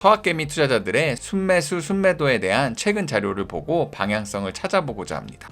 서학개미 투자자들의 순매수, 순매도에 대한 최근 자료를 보고 방향성을 찾아보고자 합니다.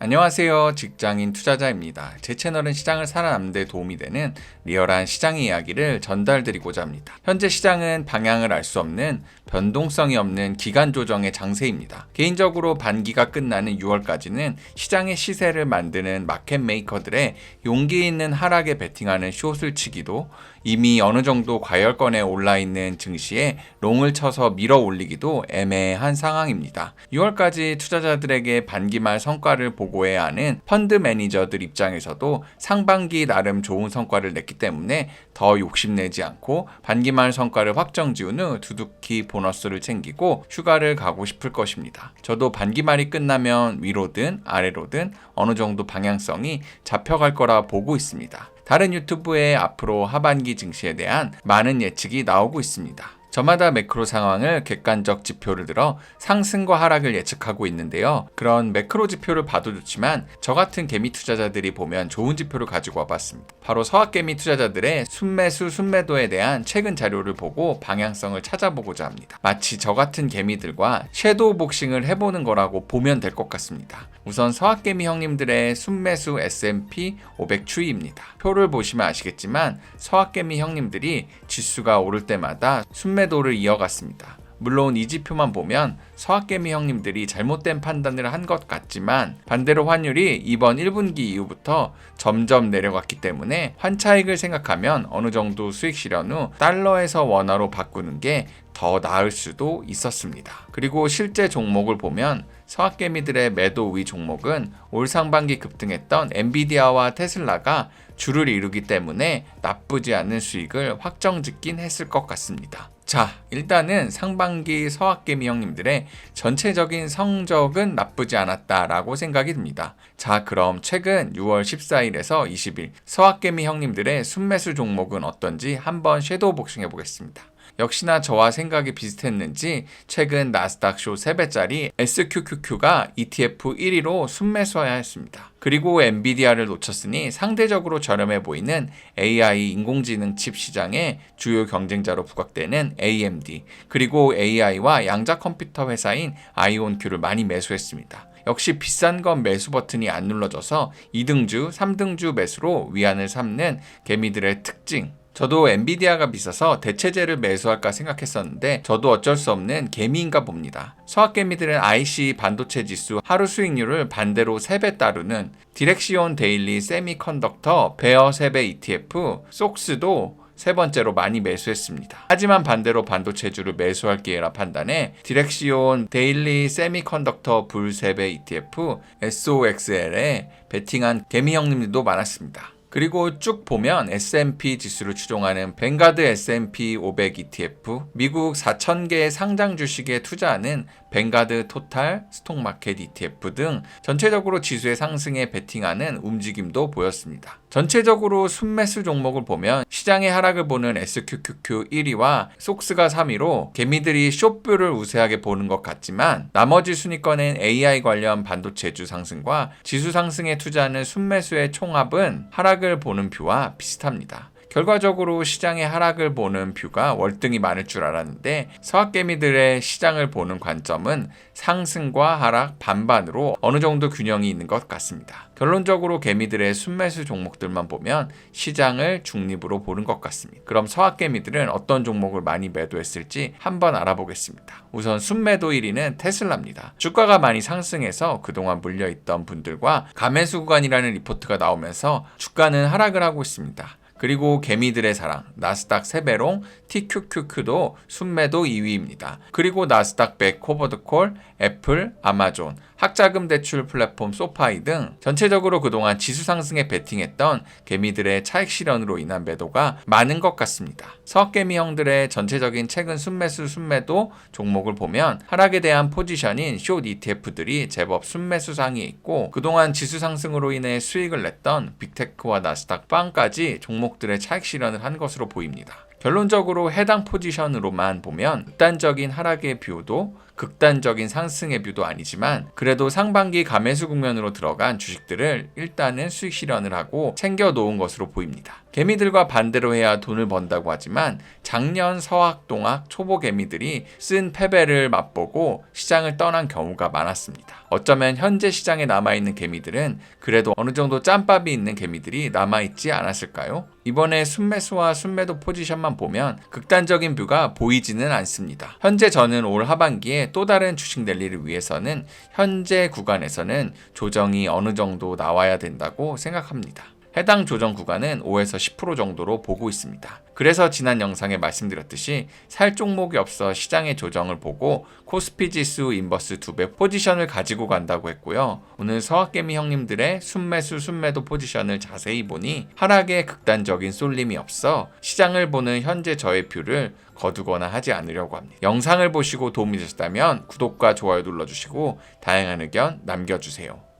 안녕하세요. 직장인 투자자입니다. 제 채널은 시장을 살아남는 데 도움이 되는 리얼한 시장 이야기를 전달드리고자 합니다. 현재 시장은 방향을 알 수 없는 변동성이 없는 기간 조정의 장세입니다. 개인적으로 반기가 끝나는 6월까지는 시장의 시세를 만드는 마켓 메이커들의 용기 있는 하락에 베팅하는 숏을 치기도, 이미 어느 정도 과열권에 올라있는 증시에 롱을 쳐서 밀어 올리기도 애매한 상황입니다. 6월까지 투자자들에게 반기말 성과를 보고해야 하는 펀드 매니저들 입장에서도 상반기 나름 좋은 성과를 냈기 때문에 더 욕심내지 않고 반기말 성과를 확정 지은 후 두둑히 보너스를 챙기고 휴가를 가고 싶을 것입니다. 저도 반기말이 끝나면 위로든 아래로든 어느 정도 방향성이 잡혀갈 거라 보고 있습니다. 다른 유튜브에 앞으로 하반기 증시에 대한 많은 예측이 나오고 있습니다. 저마다 매크로 상황을 객관적 지표를 들어 상승과 하락을 예측하고 있는데요. 그런 매크로 지표를 봐도 좋지만 저 같은 개미 투자자들이 보면 좋은 지표를 가지고 와봤습니다. 바로 서학개미 투자자들의 순매수, 순매도에 대한 최근 자료를 보고 방향성을 찾아보고자 합니다. 마치 저 같은 개미들과 섀도우 복싱을 해보는 거라고 보면 될 것 같습니다. 우선 서학개미 형님들의 순매수 S&P 500 추이입니다. 표를 보시면 아시겠지만 서학개미 형님들이 지수가 오를 때마다 순매도를 이어갔습니다. 물론 이 지표만 보면 서학개미 형님들이 잘못된 판단을 한 것 같지만 반대로 환율이 이번 1분기 이후부터 점점 내려갔기 때문에 환차익을 생각하면 어느 정도 수익 실현 후 달러에서 원화로 바꾸는 게 더 나을 수도 있었습니다. 그리고 실제 종목을 보면 서학개미들의 매도 우위 종목은 올 상반기 급등했던 엔비디아와 테슬라가 주를 이루기 때문에 나쁘지 않은 수익을 확정짓긴 했을 것 같습니다. 자, 일단은 상반기 서학개미 형님들의 전체적인 성적은 나쁘지 않았다라고 생각이 듭니다. 자, 그럼 최근 6월 14일에서 20일 서학개미 형님들의 순매수 종목은 어떤지 한번 섀도우 복싱 해보겠습니다. 역시나 저와 생각이 비슷했는지 최근 나스닥 숏 3배짜리 SQQQ가 ETF 1위로 순매수해야 했습니다. 그리고 엔비디아를 놓쳤으니 상대적으로 저렴해 보이는 AI 인공지능 칩 시장의 주요 경쟁자로 부각되는 AMD, 그리고 AI와 양자 컴퓨터 회사인 아이온큐를 많이 매수했습니다. 역시 비싼 건 매수 버튼이 안 눌러져서 2등주, 3등주 매수로 위안을 삼는 개미들의 특징. 저도 엔비디아가 비싸서 대체재를 매수할까 생각했었는데 저도 어쩔 수 없는 개미인가 봅니다. 서학개미들은 IC 반도체 지수 하루 수익률을 반대로 3배 따르는 디렉시온 데일리 세미컨덕터 베어 3배 ETF 속스도 세 번째로 많이 매수했습니다. 하지만 반대로 반도체주를 매수할 기회라 판단해 디렉시온 데일리 세미컨덕터 불 3배 ETF SOXL에 베팅한 개미 형님들도 많았습니다. 그리고 쭉 보면 S&P 지수를 추종하는 뱅가드 S&P 500 ETF, 미국 4,000개의 상장 주식에 투자하는 뱅가드 토탈 스톡마켓 ETF 등 전체적으로 지수의 상승에 베팅하는 움직임도 보였습니다. 전체적으로 순매수 종목을 보면 시장의 하락을 보는 SQQQ 1위와 속스가 3위로 개미들이 숏뷰를 우세하게 보는 것 같지만 나머지 순위권엔 AI 관련 반도체주 상승과 지수 상승에 투자하는 순매수의 총합은 하락을 보는 뷰와 비슷합니다. 결과적으로 시장의 하락을 보는 뷰가 월등히 많을 줄 알았는데 서학개미들의 시장을 보는 관점은 상승과 하락 반반으로 어느 정도 균형이 있는 것 같습니다. 결론적으로 개미들의 순매수 종목들만 보면 시장을 중립으로 보는 것 같습니다. 그럼 서학개미들은 어떤 종목을 많이 매도했을지 한번 알아보겠습니다. 우선 순매도 1위는 테슬라입니다. 주가가 많이 상승해서 그동안 물려있던 분들과 가매수 구간이라는 리포트가 나오면서 주가는 하락을 하고 있습니다. 그리고 개미들의 사랑 나스닥 3배롱 TQQQ도 순매도 2위입니다. 그리고 나스닥 100 코버드콜, 애플, 아마존, 학자금 대출 플랫폼 소파이 등 전체적으로 그동안 지수 상승에 베팅했던 개미들의 차익 실현으로 인한 매도가 많은 것 같습니다. 서학개미 형들의 전체적인 최근 순매수, 순매도 종목을 보면 하락에 대한 포지션인 숏 ETF들이 제법 순매수 상위에 있고 그동안 지수 상승으로 인해 수익을 냈던 빅테크와 나스닥 빵까지 종목들의 차익 실현을 한 것으로 보입니다. 결론적으로 해당 포지션으로만 보면 극단적인 하락의 뷰도 극단적인 상승의 뷰도 아니지만 그래도 상반기 가매수 국면으로 들어간 주식들을 일단은 수익 실현을 하고 챙겨 놓은 것으로 보입니다. 개미들과 반대로 해야 돈을 번다고 하지만 작년 서학, 동학, 초보 개미들이 쓴 패배를 맛보고 시장을 떠난 경우가 많았습니다. 어쩌면 현재 시장에 남아있는 개미들은 그래도 어느 정도 짬밥이 있는 개미들이 남아있지 않았을까요? 이번에 순매수와 순매도 포지션만 보면 극단적인 뷰가 보이지는 않습니다. 현재 저는 올 하반기에 또 다른 주식 랠리를 위해서는 현재 구간에서는 조정이 어느 정도 나와야 된다고 생각합니다. 해당 조정 구간은 5에서 10% 정도로 보고 있습니다. 그래서 지난 영상에 말씀드렸듯이 살 종목이 없어 시장의 조정을 보고 코스피 지수 인버스 2배 포지션을 가지고 간다고 했고요. 오늘 서학개미 형님들의 순매수 순매도 포지션을 자세히 보니 하락에 극단적인 쏠림이 없어 시장을 보는 현재 저의 뷰를 거두거나 하지 않으려고 합니다. 영상을 보시고 도움이 되셨다면 구독과 좋아요 눌러주시고 다양한 의견 남겨주세요.